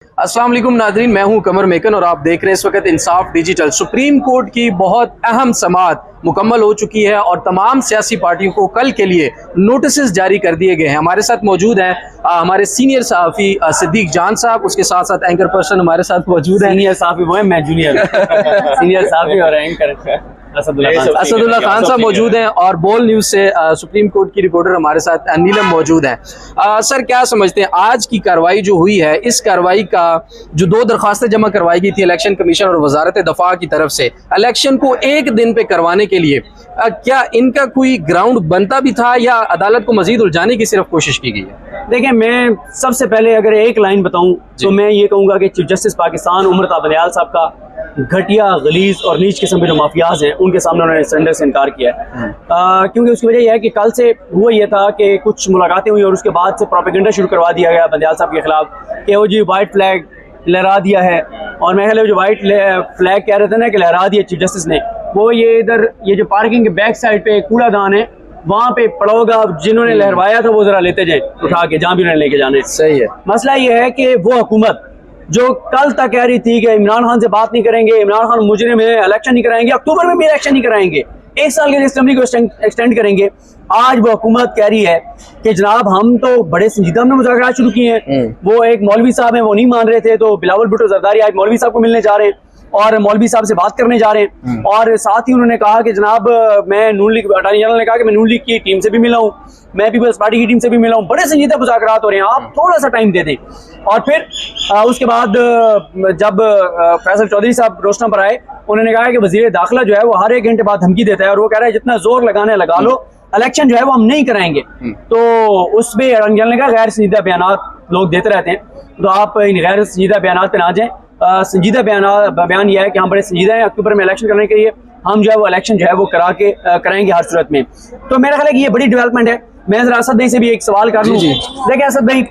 अस्सलाम वालेकुम नादरीन, मैं हूं कमर मेकन और आप देख रहे हैं इस वक्त इंसाफ डिजिटल। सुप्रीम कोर्ट की बहुत अहम समाअत मुकम्मल हो चुकी है और तमाम सियासी पार्टियों को कल के लिए नोटिस जारी कर दिए गए हैं। हमारे साथ मौजूद हैं हमारे सीनियर सहाफ़ी सिद्दीक जान साहब, उसके साथ साथ एंकर पर्सन हमारे साथ मौजूद हैं। सीनियर सहाफ़ी वो है, मैं जूनियर सीनियर सहाफ़ी और एंकर असदुल्ला खान साहब मौजूद हैं और बोल न्यूज़ से सुप्रीम कोर्ट की रिपोर्टर हमारे साथ नीलम मौजूद हैं। सर, क्या समझते हैं आज की कार्रवाई जो हुई है, इस कार्रवाई का जो 2 दरख्वास्तें जमा करवाई गई थी इलेक्शन कमीशन और वजारत दफा की तरफ से, इलेक्शन को एक दिन पे करवाने के लिए क्या इनका कोई ग्राउंड बनता भी था या अदालत को मजीद उलझाने की सिर्फ कोशिश की गई है? देखिए, मैं सबसे पहले अगर एक लाइन बताऊं तो मैं ये कहूँगा कि चीफ जस्टिस पाकिस्तान उमर बंदियाल साहब का घटिया, गलीज और नीच किस्म के जो माफियाज हैं उनके सामने उन्होंने सरेंडर से इनकार किया है। क्योंकि उसकी वजह यह है कि कल से हुआ ये था कि कुछ मुलाकातें हुई और उसके बाद से प्रोपेगेंडा शुरू करवा दिया गया बंदियाल साहब के खिलाफ कि वो जी वाइट फ्लैग लहरा दिया है। और मैं ख्याल जो वाइट फ्लैग कह रहे थे ना कि लहरा दिया चीफ जस्टिस ने, वो ये जो पार्किंग के बैक साइड पे कूड़ादान है वहाँ पे पड़ा होगा। जिन्होंने लहरवाया था वो जरा लेते जाए उठा के, जहाँ भी उन्होंने लेके जाने। सही है। मसला ये है कि वो हुकूमत जो कल तक कह रही थी कि इमरान खान से बात नहीं करेंगे, इमरान खान मुजरिम है, इलेक्शन नहीं कराएंगे, अक्टूबर में भी इलेक्शन नहीं कराएंगे, 1 साल के लिए असेंबली को एक्सटेंड करेंगे, आज वो हुकूमत कह रही है कि जनाब हम तो बड़े संजीदा हमने मुज़ाकरात शुरू किए हैं। वो एक मौलवी साहब हैं, वो नहीं मान रहे थे, तो बिलावल भुट्टो जरदारी आज मौलवी साहब को मिलने जा रहे हैं और मौलवी साहब से बात करने जा रहे हैं। और साथ ही उन्होंने कहा कि जनाब मैं नून लीग, अटॉर्नी जनरल ने कहा कि मैं नून लीग की टीम से भी मिला हूँ, मैं पीपल्स पार्टी की टीम से भी मिला हूँ, बड़े संजीदा मुज़ाकरात हो रहे हैं, आप थोड़ा सा टाइम दे दें। और फिर उसके बाद जब फैसल चौधरी साहब रोशना पर आए, उन्होंने कहा कि वज़ीर दाखिला जो है वो हर 1 घंटे बाद धमकी देता है और वो कह रहा है जितना जोर लगाना है लगा लो, इलेक्शन जो है वो हम नहीं कराएंगे। तो उस पर अटॉर्नी जनरल ने कहा गैर संजीदा बयानात लोग देते रहते हैं, तो आप इन गैर संजीदा बयानात पे ना जाएं। संजीदा बयान यह है कि हम बड़े संजीदा हैं, अक्टूबर में इलेक्शन करने के लिए हम जो है वो इलेक्शन जो है वो कराएंगे हर सूरत में। तो मेरा ख्याल है कि ये बड़ी डेवलपमेंट है। मैं जरा असद भाई से भी एक सवाल कर लूँ। देखिए असद भाई,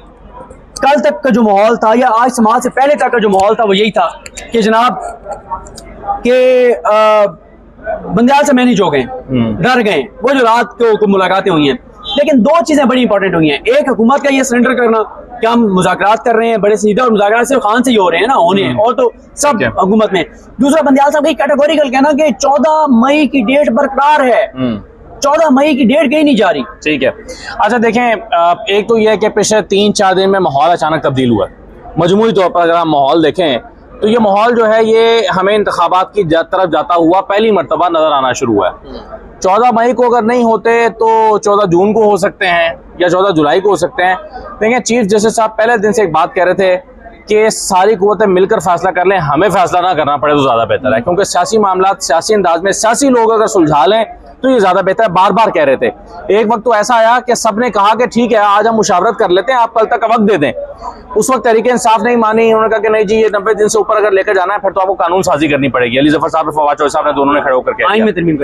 कल तक का जो माहौल था या आज समाज से पहले तक का जो माहौल था वो यही था कि जनाब के बंदियाल से मैनेज हो गए, डर गए, वो जो रात को मुलाकातें हुई हैं। लेकिन 2 चीजें बड़ी इंपॉर्टेंट हुई हैं। एक, हुकूमत का ये सरेंडर करना कि हम मुज़ाकरात कर रहे हैं बड़े सीधा, और मुज़ाकरात सिर्फ खान से ही हो रहे हैं ना, होने हैं और तो सब हुकूमत में। दूसरा, बंदियाल साहब कैटेगोरिकल कहना कि 14 मई की डेट बरकरार है, 14 मई की डेट कहीं नहीं जा रही। ठीक है। अच्छा देखें, एक तो यह है कि पिछले 3-4 दिन में माहौल अचानक तब्दील हुआ है। मजमूई तौर पर अगर हम माहौल देखें तो ये माहौल जो है ये हमें इंतखाबात की तरफ जाता हुआ पहली मरतबा नजर आना शुरू हुआ है। 14 मई को अगर नहीं होते तो 14 जून को हो सकते हैं या 14 जुलाई को हो सकते हैं। देखिए, चीफ जस्टिस साहब पहले दिन से एक बात कह रहे थे कि सारी कुव्वतें मिलकर फैसला कर लें, हमें फैसला ना करना पड़े तो ज़्यादा बेहतर है, क्योंकि सियासी मामला सियासी अंदाज में सियासी लोग अगर सुलझा लें तो ये ज़्यादा बेहतर है। बार बार कह रहे थे। एक वक्त तो ऐसा आया कि सब ने कहा कि ठीक है आज हम मुशावरत कर लेते हैं, आप कल तक का वक्त दे दें। उस वक्त तहरीक इंसाफ नहीं मानी, उन्होंने कहा कि नहीं जी ये 90 दिन से ऊपर अगर लेकर जाना है फिर तो आपको कानून साजी करनी पड़ेगी। अली जफर साहब और फवाद चौधरी साहब ने दोनों ने खड़े होकर आइन में तरमीम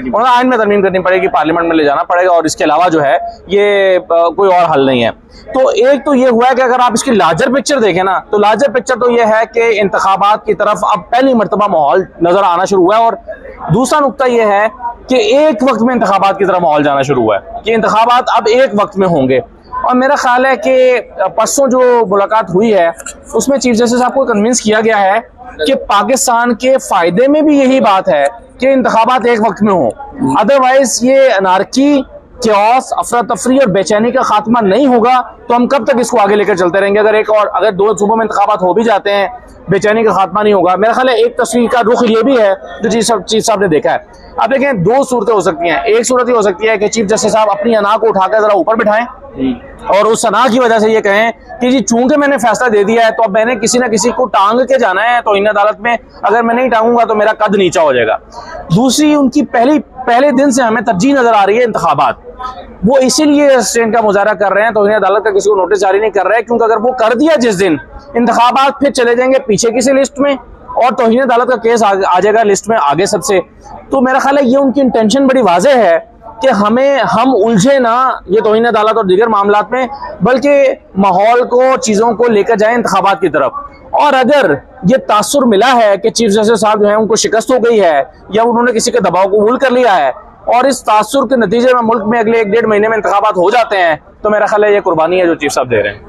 करनी पड़ेगी, पार्लियामेंट में ले जाना पड़ेगा और इसके अलावा जो है ये कोई और हल नहीं है। तो एक तो ये हुआ है कि अगर आप इसकी लार्जर पिक्चर देखें ना, तो लार्जर पिक्चर तो ये है कि इंतखाबात की तरफ अब पहली मरतबा माहौल नजर आना शुरू हुआ है। और दूसरा नुकता यह है कि एक वक्त में इंतखाबात की तरफ माहौल जाना शुरू हुआ है कि इंतखाबात अब एक वक्त में होंगे। और मेरा ख्याल है कि परसों जो मुलाकात हुई है उसमें चीफ जस्टिस साहब को कन्विंस किया गया है कि पाकिस्तान के फायदे में भी यही बात है कि इंतखाबात एक वक्त में हो। अदरवाइज ये अनारकी, क्योस, अफरा तफरी और बेचैनी का खात्मा नहीं होगा तो हम कब तक इसको आगे लेकर चलते रहेंगे। अगर 2 सूबों में इंतखाबात हो भी जाते हैं, बेचैनी का खात्मा नहीं होगा। मेरा ख्याल है एक तस्वीर का रुख ये भी है जो चीफ साहब ने देखा है। अब देखें, 2 सूरतें हो सकती हैं। एक सूरत ये हो सकती है कि चीफ जस्टिस साहब अपनी अना को उठाकर जरा ऊपर बिठाएं और उस अना की वजह से ये कहें कि जी चूंकि मैंने फैसला दे दिया है तो अब मैंने किसी ना किसी को टांग के जाना है, तो इन अदालत में अगर मैं नहीं टांगूंगा तो मेरा कद नीचा हो जाएगा। दूसरी, उनकी पहले दिन से हमें तरजीह नजर आ रही है इंतखाबात। वो इसीलिए रेस्ट्रेंट का मुजाहरा कर रहे हैं, तो इन्हें अदालत का किसी को नोटिस जारी नहीं कर रहे हैं, क्योंकि अगर वो कर दिया जिस दिन, इंतखाबात फिर चले जाएंगे पीछे किसी लिस्ट में और तौहीन अदालत का केस आ जाएगा लिस्ट में आगे सबसे। तो मेरा ख्याल है ये उनकी इंटेंशन बड़ी वाज़ेह है कि हम उलझे ना ये तौहीन अदालत और दीगर मामलात में, बल्कि माहौल को, चीज़ों को लेकर जाए इंतखाबात की तरफ। और अगर ये तासुर मिला है कि चीफ जस्टिस साहब जो है उनको शिकस्त हो गई है या उन्होंने किसी के दबाव को कबूल कर लिया है और इस तासुर के नतीजे में मुल्क में अगले 1-1.5 महीने में इंतखाबात हो जाते हैं, तो मेरा ख्याल है ये कुर्बानी है जो चीफ साहब दे रहे हैं।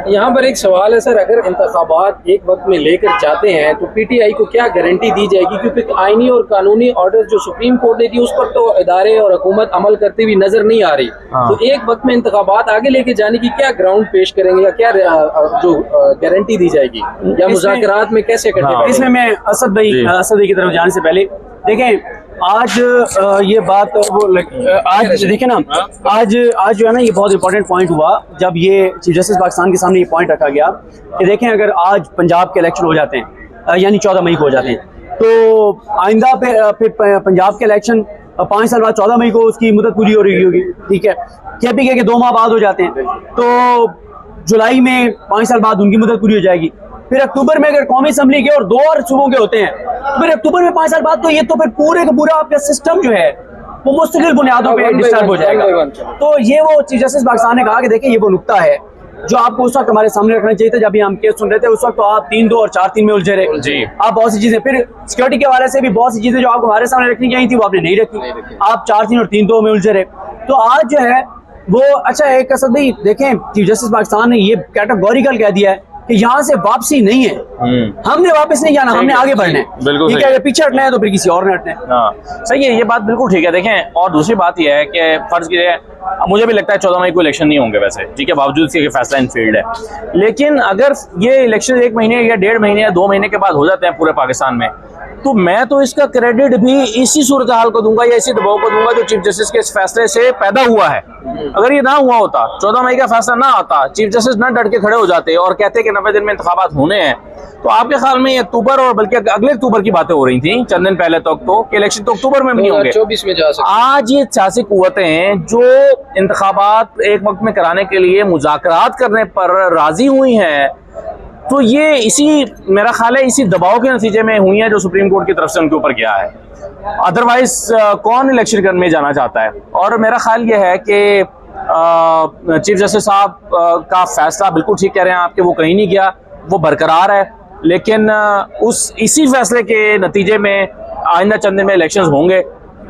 यहाँ पर एक सवाल है सर, अगर इंतखाबात एक वक्त में लेकर जाते हैं तो पीटीआई को क्या गारंटी दी जाएगी, क्योंकि आईनी और कानूनी ऑर्डर जो सुप्रीम कोर्ट ने दी उस पर तो इदारे और हुकूमत अमल करती हुई नजर नहीं आ रही। तो एक वक्त में इंतखाबात आगे लेके जाने की क्या ग्राउंड पेश करेंगे या क्या जो गारंटी दी जाएगी या मुज़ाकरात में कैसे करेंगे? इसमें मैं असद भाई की तरफ जाने से पहले देखें, आज ये बात वो आज देखें ना, आज जो है ना ये बहुत इंपॉर्टेंट पॉइंट हुआ जब ये चीफ जस्टिस पाकिस्तान के सामने ये पॉइंट रखा गया कि देखें अगर आज पंजाब के इलेक्शन हो जाते हैं यानी 14 मई को हो जाते हैं, तो आइंदा फिर पंजाब के इलेक्शन 5 साल बाद 14 मई को उसकी मुद्दत पूरी हो रही होगी, ठीक है। KPK के 2 माह बाद हो जाते हैं, तो जुलाई में 5 साल बाद उनकी मुद्दत पूरी हो जाएगी। फिर अक्टूबर में अगर कौमी असम्बली के और 2 और सूबों के होते हैं, तो फिर अक्टूबर में 5 साल बाद तो ये तो फिर पूरे का पूरा आपका सिस्टम जो है वो मुस्तकिल बुनियादों पे डिस्टर्ब हो जाएगा। तो ये वो चीफ जस्टिस पाकिस्तान ने कहा कि देखिए ये वो नुक्ता है जो आपको उस वक्त हमारे सामने रखना चाहिए था जब हम केस सुन रहे थे। उस वक्त तो आप 3-2 और 4-3 में उलझे रहे जी। आप बहुत सी चीजें, फिर सिक्योरिटी के हवाले से भी बहुत सी चीजें जो आपको हमारे सामने रखनी चाहिए थी वो आपने नहीं रखी, आप 4-3 और 3-2 में उलझे रहे। तो आज जो है वो अच्छा एक असद भाई देखें, चीफ जस्टिस पाकिस्तान ने ये कैटेगोरिकल कह दिया है कि यहाँ से वापसी नहीं है, हमने वापस नहीं जाना, हमने आगे बढ़ना है। बिल्कुल ठीक है, पीछे हटना है तो फिर किसी और ने हटना है। हाँ सही है, ये बात बिल्कुल ठीक है। देखें और दूसरी बात यह है कि फर्ज कीजिए मुझे भी लगता है 14 मई को इलेक्शन नहीं होंगे वैसे, ठीक है, बावजूद इसके फैसला इन फील्ड है। लेकिन अगर ये इलेक्शन 1 महीने या 1.5 महीने या 2 महीने के बाद हो जाते हैं पूरे पाकिस्तान में, तो मैं तो इसका क्रेडिट भी इसी सूरत हाल को दूंगा या इसी दबाव को दूंगा जो चीफ जस्टिस के इस फैसले से पैदा हुआ है। अगर ये ना हुआ होता, 14 मई का फैसला ना आता, चीफ जस्टिस ना डट के खड़े हो जाते और कहते कि 90 दिन में इंतखाबात होने हैं, तो आपके ख्याल में अक्टूबर और बल्कि अगले अक्टूबर की बातें हो रही थी चंद दिन पहले तक तो कि इलेक्शन तो अक्टूबर में भी नहीं होंगे, 2024 में जा सकते। आज ये सियासी कुव्वतें जो इंतखाबात एक वक्त में कराने के लिए मुज़ाकरात करने पर राजी हुई हैं, तो ये इसी मेरा ख्याल है इसी दबाव के नतीजे में हुई है जो सुप्रीम कोर्ट की तरफ से उनके ऊपर गया है। अदरवाइज कौन इलेक्शन करने जाना चाहता है? और मेरा ख्याल ये है कि चीफ जस्टिस साहब का फैसला बिल्कुल ठीक कह रहे हैं आपके, वो कहीं नहीं गया, वो बरकरार है। लेकिन इसी फैसले के नतीजे में आइंदा चंद दिन में इलेक्शंस होंगे।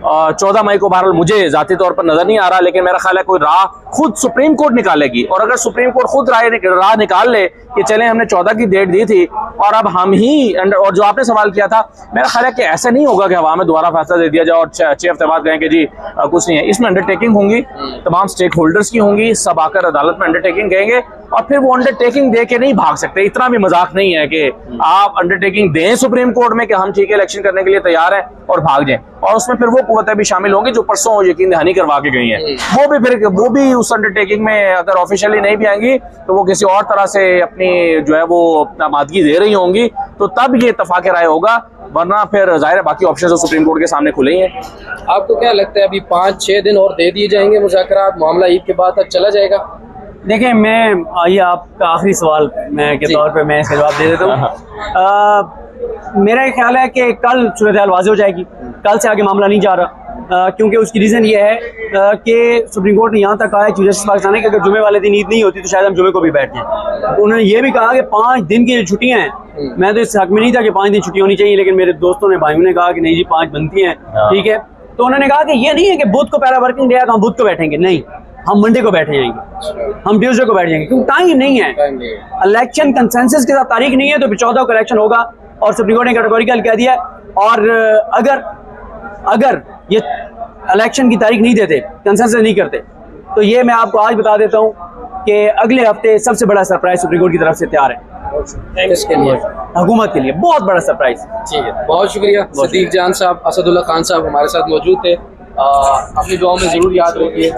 14 मई को बहरहाल मुझे जाती तौर पर नजर नहीं आ रहा, लेकिन मेरा ख्याल है कोई राह खुद सुप्रीम कोर्ट निकालेगी। और अगर सुप्रीम कोर्ट खुद राह निकाल ले कि चलें हमने 14 की डेट दी थी और अब हम ही, और जो आपने सवाल किया था, मेरा ख्याल है कि ऐसा नहीं होगा कि हवा में दोबारा फैसला दे दिया जाए और 6 हफ्ते बाद कहें कि जी कुछ नहीं है। इसमें अंडरटेकिंग होंगी, तमाम स्टेक होल्डर्स की होंगी, सब आकर अदालत में अंडरटेकिंग कहेंगे और फिर वो अंडरटेकिंग दे के नहीं भाग सकते। इतना भी मजाक नहीं है कि आप अंडरटेकिंग दें सुप्रीम कोर्ट में कि हम ठीक है इलेक्शन करने के लिए तैयार हैं और भाग जाएं, और उसमें फिर वो कुव्वतें भी शामिल होंगी जो परसों यकीन दहानी करवा के गई हैं, वो भी उस अंडरटेकिंग में अगर ऑफिशियली नहीं भी आएंगी तो वो किसी और तरह से अपनी जो है वो आमादगी दे रही होंगी, तो तब ये इत्तफाक राय होगा, वरना फिर जाहिर है बाकी ऑप्शन तो सुप्रीम कोर्ट के सामने खुले ही हैं। आपको क्या लगता है अभी 5-6 दिन और दे दिए जाएंगे मुज़ाकरात, मामला ईद के बाद तक चला जाएगा? देखिए मैं ये आपका आखिरी सवाल मैं के तौर पे मैं इसका जवाब दे देता हूँ। मेरा ख्याल है कि कल सूरत हाल वाज़ेह हो जाएगी, कल से आगे मामला नहीं जा रहा, क्योंकि उसकी रीज़न ये है कि सुप्रीम कोर्ट ने यहाँ तक कहा है चीफ जस्टिस पाकिस्तान कि अगर जुमे वाले दिन ईद नहीं होती तो शायद हम जुमे को भी बैठ जाएं। उन्होंने ये भी कहा कि 5 दिन की जो छुट्टियाँ हैं, मैं तो इस हक में नहीं था कि 5 दिन छुट्टी होनी चाहिए, लेकिन मेरे दोस्तों ने भाइयों ने कहा कि नहीं जी 5 बनती हैं, ठीक है। तो उन्होंने कहा कि ये नहीं है कि बुध को पहला वर्किंग डे है तो हम बुध को बैठेंगे, नहीं, हम मंडे को बैठे जाएंगे, हम ट्यूसडे को बैठ जाएंगे, क्योंकि टाइम नहीं है। इलेक्शन कंसेंसस के साथ तारीख नहीं है, तो 14 को इलेक्शन होगा और सुप्रीम कोर्ट ने कैटेगोरिकल कह दिया। और अगर ये इलेक्शन की तारीख नहीं देते, कंसेंसस नहीं करते, तो ये मैं आपको आज बता देता हूँ कि अगले हफ्ते सबसे बड़ा सरप्राइज सुप्रीम कोर्ट की तरफ से तैयार है इसके लिए, हुकूमत के लिए बहुत बड़ा सरप्राइज। ठीक है, बहुत शुक्रिया सदीक जान साहब, असदुल्ला खान साहब हमारे साथ मौजूद थे। अपनी दुआओं में जरूर याद रखिए।